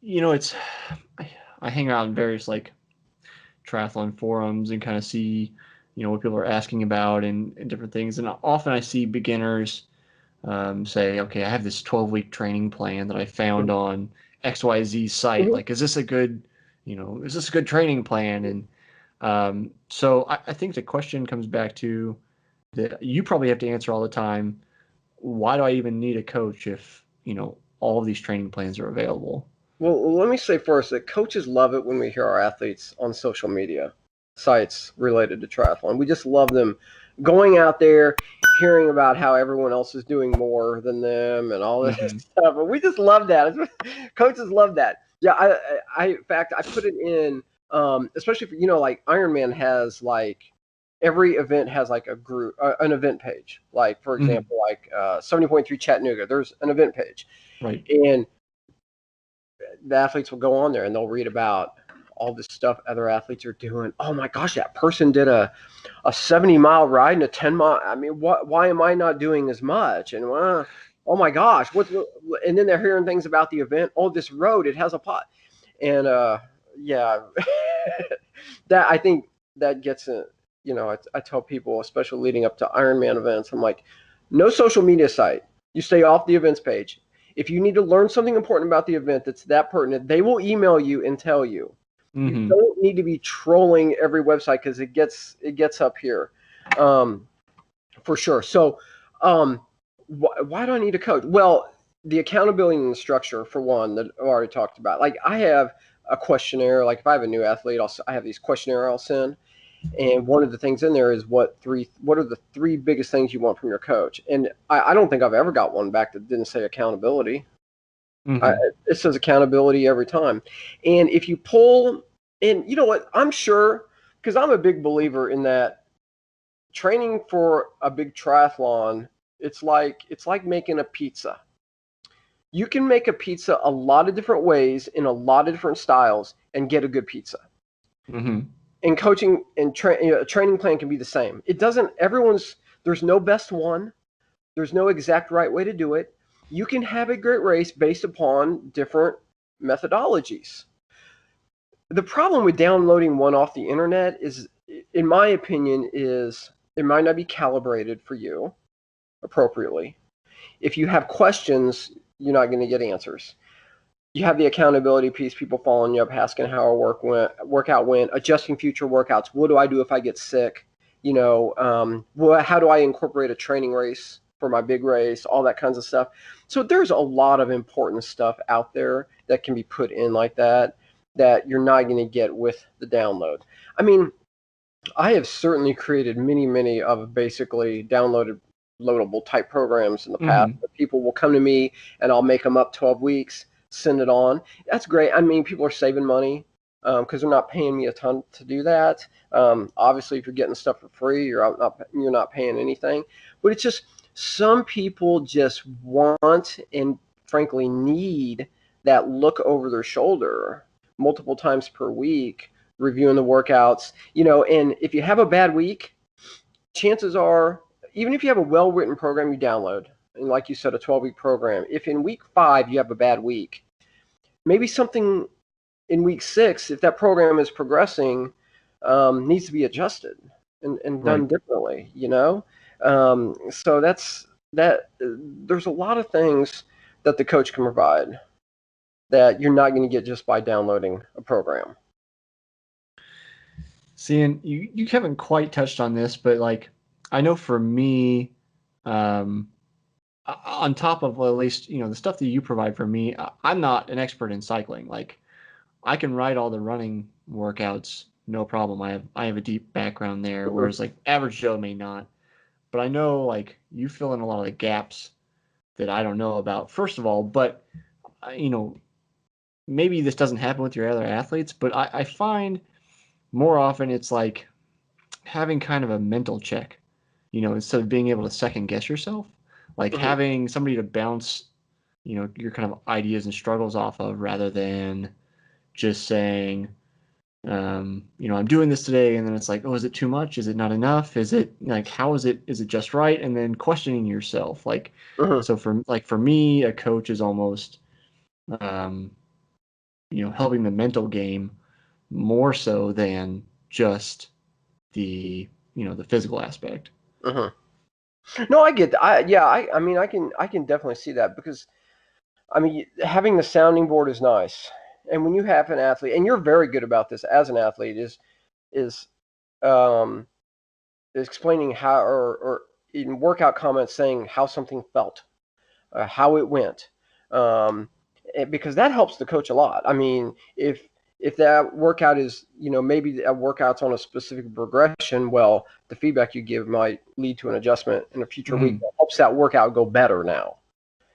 it's I hang out in various like triathlon forums and kind of see, what people are asking about and different things. And often I see beginners say, okay, I have this 12-week training plan that I found on XYZ site. Mhm. Like, is this a good training plan? And so I think the question comes back to that you probably have to answer all the time. Why do I even need a coach if, all of these training plans are available? Well, let me say first that coaches love it when we hear our athletes on social media sites related to triathlon. We just love them going out there, hearing about how everyone else is doing more than them and all this Mm-hmm. stuff. And we just love that. Coaches love that. Yeah, in fact, I put it in, especially for, like Ironman has like every event has like a group, an event page. Like for Mm-hmm. example, like 70.3 Chattanooga, there's an event page, Right. and the athletes will go on there and they'll read about all this stuff other athletes are doing. Oh my gosh, that person did a 70-mile ride and a 10-mile. I mean, why am I not doing as much? And oh my gosh, and then they're hearing things about the event. Oh, this road, it has a pot. And yeah, that I think that gets it. I tell people, especially leading up to Ironman events, I'm like, no social media site. You stay off the events page. If you need to learn something important about the event that's that pertinent, they will email you and tell you. You Mm-hmm. don't need to be trolling every website because it gets up here, um, for sure. So, why do I need a coach? Well, the accountability and the structure for one that I already talked about. Like I have a questionnaire. Like if I have a new athlete, I have these questionnaire I'll send, and one of the things in there is what are the three biggest things you want from your coach? And I don't think I've ever got one back that didn't say accountability. I, Mm-hmm. it says accountability every time. And if you pull, and you know what, I'm sure, because I'm a big believer in that training for a big triathlon, it's like making a pizza. You can make a pizza a lot of different ways in a lot of different styles and get a good pizza. Mm-hmm. And coaching and a training plan can be the same. It doesn't. There's no best one. There's no exact right way to do it. You can have a great race based upon different methodologies. The problem with downloading one off the internet is, in my opinion, is it might not be calibrated for you appropriately. If you have questions, you're not going to get answers. You have the accountability piece, people following you up, asking how our workout went, adjusting future workouts. What do I do if I get sick? How do I incorporate a training race for my big race? All that kinds of stuff. So there's a lot of important stuff out there that can be put in like that you're not going to get with the download. I mean, I have certainly created many of basically loadable type programs in the past. Mm-hmm. People will come to me and I'll make them up 12 weeks, send it on. That's great. I mean, people are saving money because they're not paying me a ton to do that. Obviously, if you're getting stuff for free, you're not paying anything. But it's just some people just want and frankly need that look over their shoulder multiple times per week, reviewing the workouts. And if you have a bad week, chances are, even if you have a well-written program you download, and like you said, a 12-week program, if in week 5 you have a bad week, maybe something in week 6, if that program is progressing, needs to be adjusted and Right. done differently. So there's a lot of things that the coach can provide that you're not going to get just by downloading a program. See, and you haven't quite touched on this, but like I know for me, um, on top of, well, at least the stuff that you provide for me, I'm not an expert in cycling. Like I can write all the running workouts, no problem. I have a deep background there, Mhm. whereas like average Joe may not. But I know like you fill in a lot of the gaps that I don't know about. First of all, but uh, you know maybe this doesn't happen with your other athletes, but I find more often it's like having kind of a mental check, instead of being able to second guess yourself, like Mhm. having somebody to bounce, your kind of ideas and struggles off of rather than just saying, I'm doing this today. And then it's like, oh, is it too much? Is it not enough? Is it like, how is it just right? And then questioning yourself. Like, Mhm. so for me, a coach is almost, um, helping the mental game more so than just the the physical aspect. Mhm. No, I get that. I mean, I can definitely see that because I mean, having the sounding board is nice, and when you have an athlete, and you're very good about this as an athlete, is um, explaining how, or in workout comments saying how something felt, how it went, um, because that helps the coach a lot. I mean, if that workout is, maybe that workout's on a specific progression, well, the feedback you give might lead to an adjustment in a future week Hmm. that helps that workout go better now.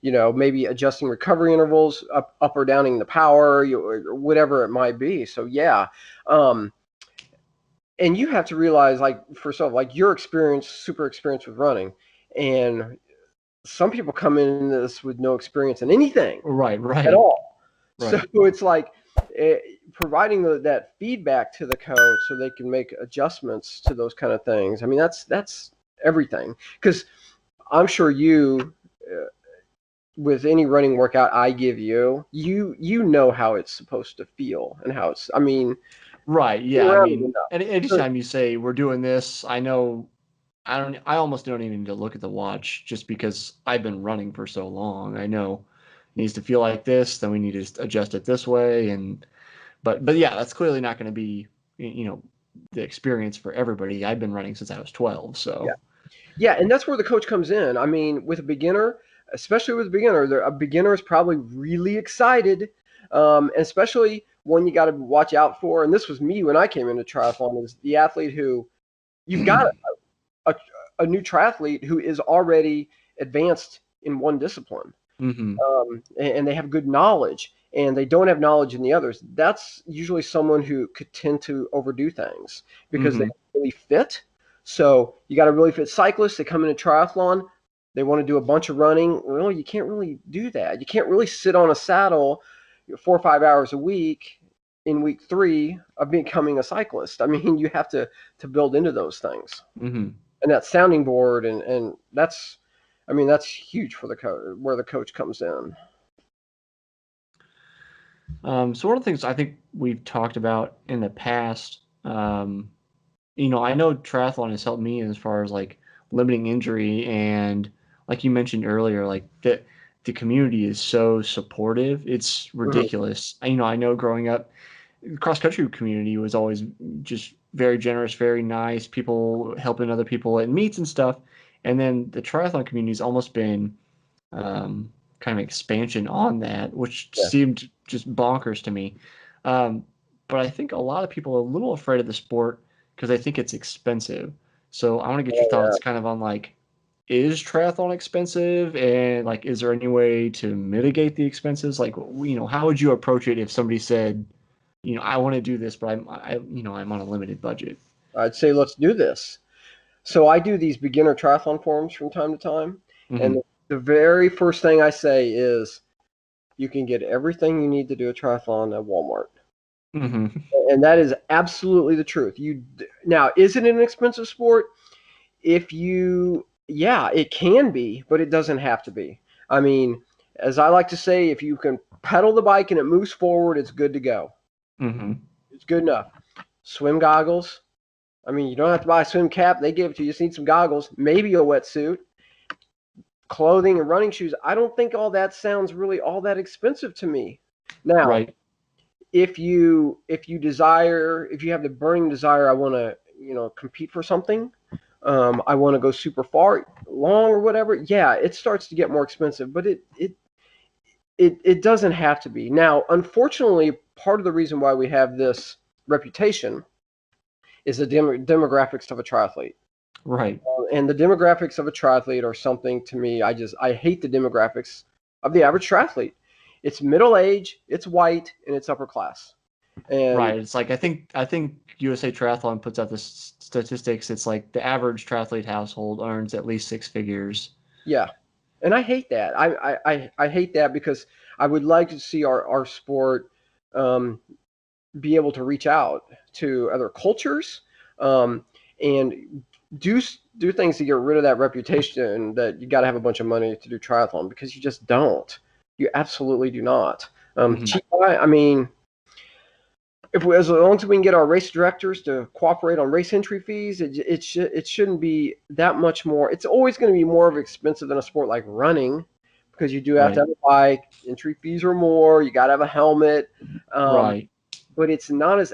Maybe adjusting recovery intervals, up or downing the power, or whatever it might be. So yeah, um, and you have to realize, like, for yourself, like your experience, super experience with running, and some people come in this with no experience in anything Right, at right, all. So right. it's like providing that feedback to the coach so they can make adjustments to those kind of things. I mean, that's everything, because I'm sure you. With any running workout I give you, you know how it's supposed to feel and how it's. I mean, Right, been yeah. I around it mean, enough. So, anytime you say we're doing this, I know I almost don't even need to look at the watch just because I've been running for so long. I know it needs to feel like this, then we need to adjust it this way, and but yeah, that's clearly not going to be the experience for everybody. I've been running since I was 12, yeah, so. yeah, and that's where the coach comes in. I mean, with a beginner, especially with a beginner, a beginner is probably really excited, and especially one you got to watch out for. And this was me when I came into triathlon, is the athlete who you've got a, a new triathlete who is already advanced in one discipline, Hmm. and they have good knowledge, and they don't have knowledge in the others. That's usually someone who could tend to overdo things because they Hmm. really fit. So you got a really fit cyclist. They come into triathlon. They want to do a bunch of running. Well, you can't really do that. You can't really sit on a saddle 4 or 5 hours a week in week 3 of becoming a cyclist. I mean, you have to build into those things, Hmm. and that sounding board, and that's, I mean, that's huge for the where the coach comes in. So one of the things I think we've talked about in the past, I know triathlon has helped me as far as like limiting injury, and like you mentioned earlier, like the community is so supportive. It's Mhm. ridiculous. I know growing up, cross country community was always just very generous, very nice, people helping other people at meets and stuff. And then the triathlon community has almost been kind of expansion on that, which Yeah. seemed just bonkers to me. Um, but I think a lot of people are a little afraid of the sport because they think it's expensive. So I want to get your Oh, yeah. thoughts kind of on like, is triathlon expensive, and like, is there any way to mitigate the expenses? Like, how would you approach it if somebody said, I want to do this, but I'm on a limited budget. I'd say let's do this. So I do these beginner triathlon forums from time to time, and Hmm. the very first thing I say is you can get everything you need to do a triathlon at Walmart. Hmm. And that is absolutely the truth. Now, is it an expensive sport? If you, yeah, it can be, but it doesn't have to be. I mean, as I like to say, if you can pedal the bike and it moves forward, it's good to go. Hmm. It's good enough. Swim goggles. I mean, you don't have to buy a swim cap. They give it to you. You just need some goggles, maybe a wetsuit, clothing, and running shoes. I don't think all that sounds really all that expensive to me. Now, Right. if you have the burning desire, I want to, compete for something. I want to go super far, long, or whatever. Yeah, it starts to get more expensive, but it doesn't have to be. Now, unfortunately, part of the reason why we have this reputation is the demographics of a triathlete. Right. And the demographics of a triathlete are something to me. I hate the demographics of the average triathlete. It's middle age, it's white, and it's upper class. And Right. It's like I think USA Triathlon puts out the statistics. It's like the average triathlete household earns at least six figures. yeah, and I hate that. I hate that because I would like to see our sport um, be able to reach out to other cultures, and do do things to get rid of that reputation that you got to have a bunch of money to do triathlon, because you just don't. You absolutely do not. Hmm. Cheap, I mean. as long as we can get our race directors to cooperate on race entry fees, it shouldn't be that much more. It's always going to be more expensive than a sport like running, because you do have to Right. have a bike. Entry fees are more. You got to have a helmet, um, Right. but it's not as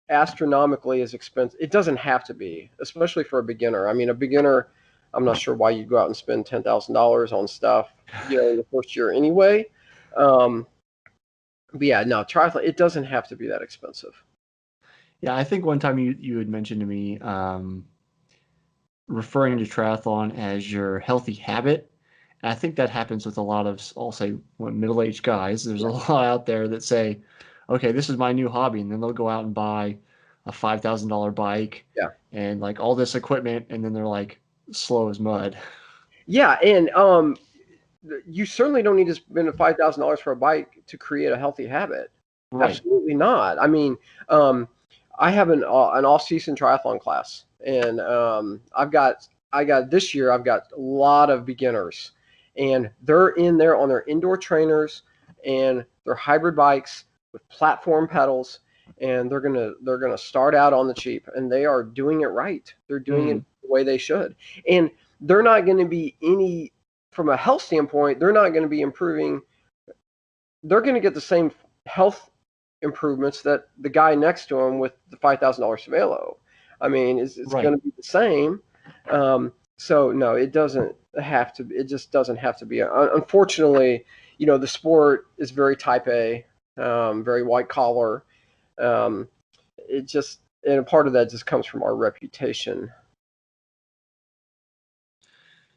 astronomically as expensive. It doesn't have to be, especially for a beginner. I mean, a beginner, I'm not sure why you'd go out and spend $10,000 on stuff, in the first year anyway. Um, but yeah, no, triathlon, it doesn't have to be that expensive. Yeah, I think one time you had mentioned to me referring to triathlon as your healthy habit. And I think that happens with a lot of, I'll say, middle-aged guys. There's a Yeah. lot out there that say, okay, this is my new hobby. And then they'll go out and buy a $5,000 bike Yeah. and like all this equipment. And then they're like slow as mud. Yeah, and you certainly don't need to spend $5,000 for a bike to create a healthy habit. Right. Absolutely not. I mean, um, I have an off-season triathlon class, and I got this year. I've got a lot of beginners, and they're in there on their indoor trainers and their hybrid bikes with platform pedals, and they're gonna start out on the cheap, and they are doing it right. They're doing it Mm, the way they should, and they're not going to be any from a health standpoint. They're not going to be improving. They're going to get the same health improvements that the guy next to him with the $5,000 Cervelo. I mean, it's going right. to be the same. So no, it doesn't have to. It just doesn't have to be. Unfortunately, the sport is very type A, very white collar. Um, it just and a part of that just comes from our reputation.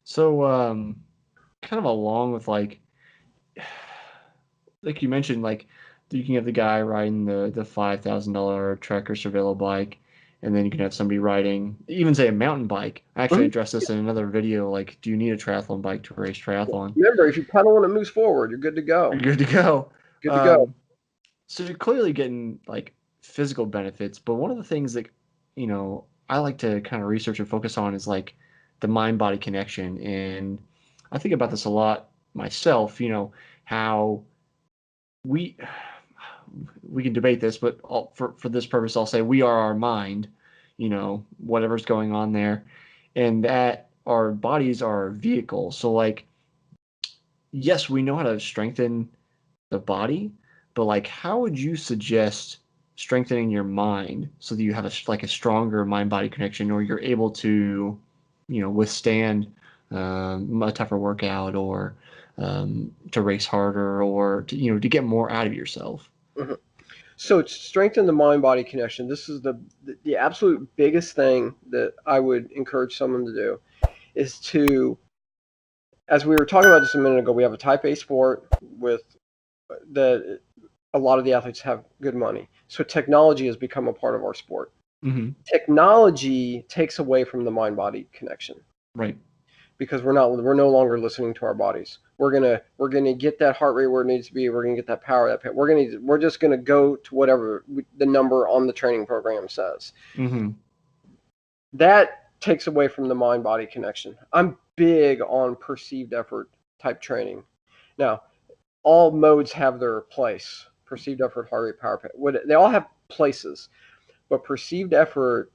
So, kind of along with like you mentioned, like you can have the guy riding the $5,000 Trek or Cervelo bike, and then you can have somebody riding, even say a mountain bike. I actually Mhm. addressed this in another video. Like, do you need a triathlon bike to race triathlon? Remember, if you pedal and it moves forward, you're good to You're go. good to go. Good to go. Um, so you're clearly getting like physical benefits, but one of the things that I like to kind of research and focus on is like the mind-body connection, and I think about this a lot myself. How we we can debate this, but for this purpose, I'll say we are our mind. Whatever's going on there, and that our bodies are vehicles. So like, yes, we know how to strengthen the body, but like, how would you suggest strengthening your mind so that you have a stronger mind-body connection, or you're able to, withstand a tougher workout, or to race harder, or to get more out of yourself? Mhm. So to strengthen the mind-body connection, this is the absolute biggest thing that I would encourage someone to do is to, as we were talking about just a minute ago, we have a Type A sport with that a lot of the athletes have good money. So technology has become a part of our sport. Hmm. Technology takes away from the mind-body connection, Right. because we're no longer listening to our bodies. We're gonna get that heart rate where it needs to be. We're gonna get that power, that pain. We're just gonna go to whatever the number on the training program says. Hmm. That takes away from the mind body connection. I'm big on perceived effort type training. Now, all modes have their place. Perceived effort, heart rate, power, they all have places, but perceived effort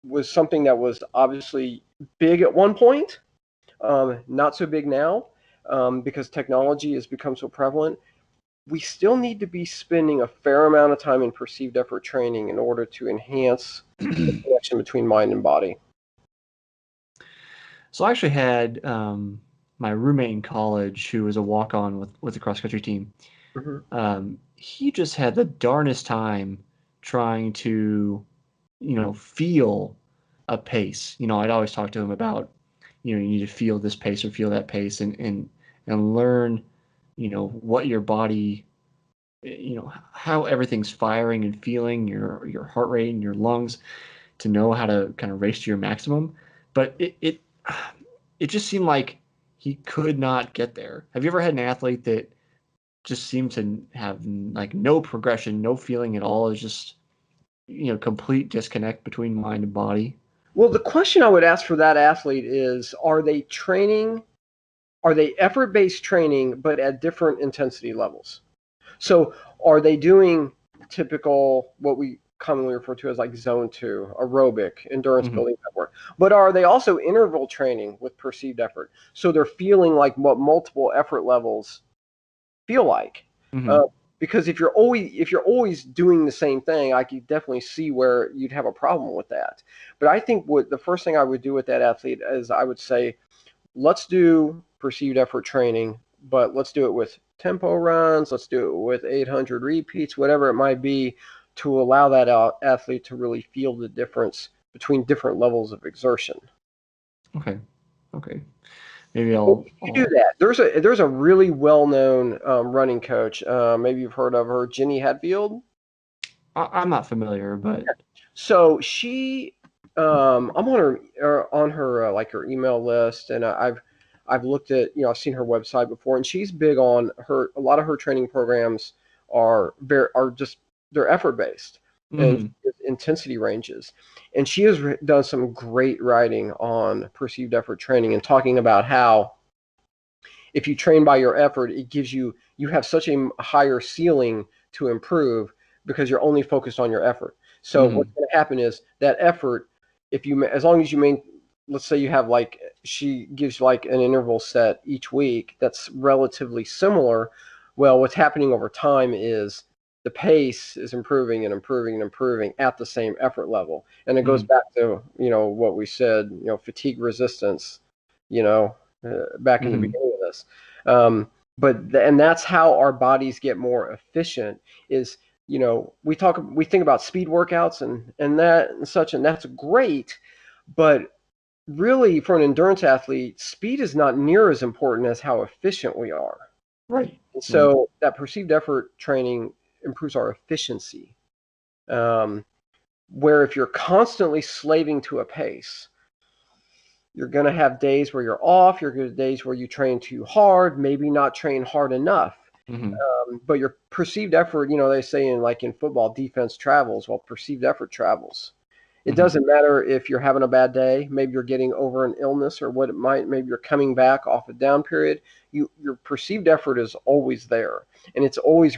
was something that was obviously big at one point. Not so big now, because technology has become so prevalent. We still need to be spending a fair amount of time in perceived effort training in order to enhance the connection between mind and body. So I actually had my roommate in college who was a walk-on with the cross-country team. Mhm. He just had the darnest time trying to, feel a pace. I'd always talk to him about, you need to feel this pace or feel that pace, and learn, what your body, how everything's firing and feeling, your heart rate and your lungs, to know how to kind of race to your maximum. But it just seemed like he could not get there. Have you ever had an athlete that just seemed to have like no progression, no feeling at all? It's just, complete disconnect between mind and body. Well, the question I would ask for that athlete is, are they training? Are they effort based training, but at different intensity levels? So, are they doing typical, what we commonly refer to as like zone 2, aerobic, endurance building type work. But are they also interval training with perceived effort? So they're feeling like what multiple effort levels feel like. Mm-hmm. Because if you're always doing the same thing, I could definitely see where you'd have a problem with that. But I think what the first thing I would do with that athlete is I would say, let's do perceived effort training, but let's do it with tempo runs. Let's do it with 800 repeats, whatever it might be, to allow that athlete to really feel the difference between different levels of exertion. Okay. Okay. Maybe You do that. There's a really well-known running coach. Maybe you've heard of her, Jenny Hadfield. I'm not familiar, but So she, I'm on her like her email list, and I've looked at, I've seen her website before, and she's big on her. A lot of her training programs are just, they're effort based and mm-hmm. intensity ranges, and she has done some great writing on perceived effort training and talking about how if you train by your effort, it gives you have such a higher ceiling to improve because you're only focused on your effort. So Mm-hmm. what's going to happen is that effort, if you as long as you let's say you have like, she gives like an interval set each week that's relatively similar. Well, what's happening over time is the pace is improving and improving and improving at the same effort level, and it goes Mm-hmm. back to what we said, fatigue resistance, back in the Mm-hmm. beginning of this. Um, and that's how our bodies get more efficient. Is we think about speed workouts and that and such, and that's great, but really for an endurance athlete, speed is not near as important as how efficient we are. Right. And Right. so that perceived effort training improves our efficiency. Um, where if you're constantly slaving to a pace, you're going to have days where you're off. You're going to have days where you train too hard, maybe not train hard enough. Mm-hmm. But your perceived effort, they say in football, defense travels, while perceived effort travels. It Mm-hmm. doesn't matter if you're having a bad day, maybe you're getting over an illness or what it might, maybe you're coming back off a down period. Your perceived effort is always there, and it's always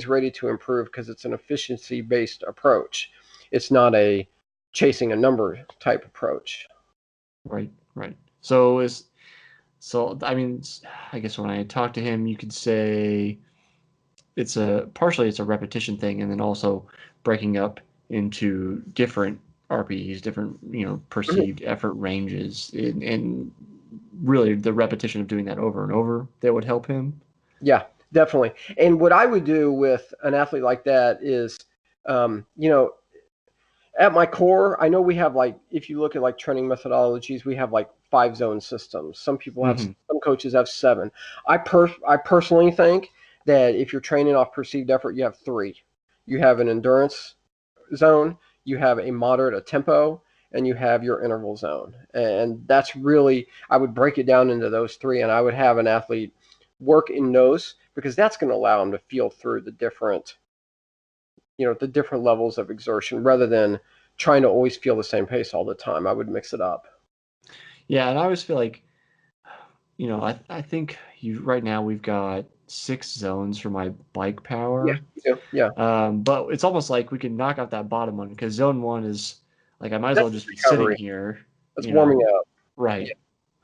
ready to improve because it's an efficiency based approach. It's not a chasing a number type approach. Right. Right. So I mean, I guess when I talk to him, you could say it's a repetition thing, and then also breaking up into different RPEs, different Mhm. perceived effort ranges, and really the repetition of doing that over and over that would help him. Yeah, definitely. And what I would do with an athlete like that is, um, you know, at my core, I know we have like, if you look at like training methodologies, we have like 5 zone systems. Hmm. Some coaches have 7. I personally think that if you're training off perceived effort, you have 3. You have an endurance zone, you have a moderate, a tempo, and you have your interval zone. And that's really, I would break it down into those 3, and I would have an athlete work in those because that's going to allow them to feel through the different levels of exertion rather than trying to always feel the same pace all the time. I would mix it up. Yeah, and I always feel like I think you right now we've got 6 zones for my bike Yeah, power. you do. Yeah, But it's almost like we can knock out that bottom one because zone one is like I might as well that's just be sitting recovery. here, That's you warming know. up. Yeah. Right,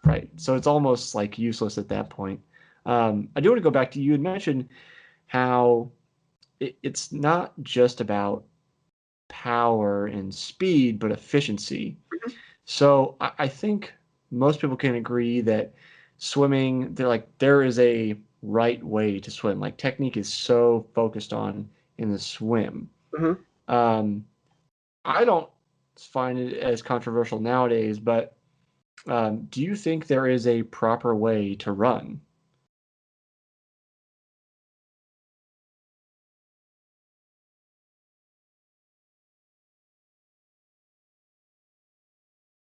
right. So it's almost like useless at that point. I do want to go back to you had mentioned how it's not just about power and speed, but efficiency. Mhm. So I think most people can agree that swimming, there is a right way to swim. Like technique is so focused on in the swim. Mhm. Um, I don't find it as controversial nowadays, but do you think there is a proper way to run?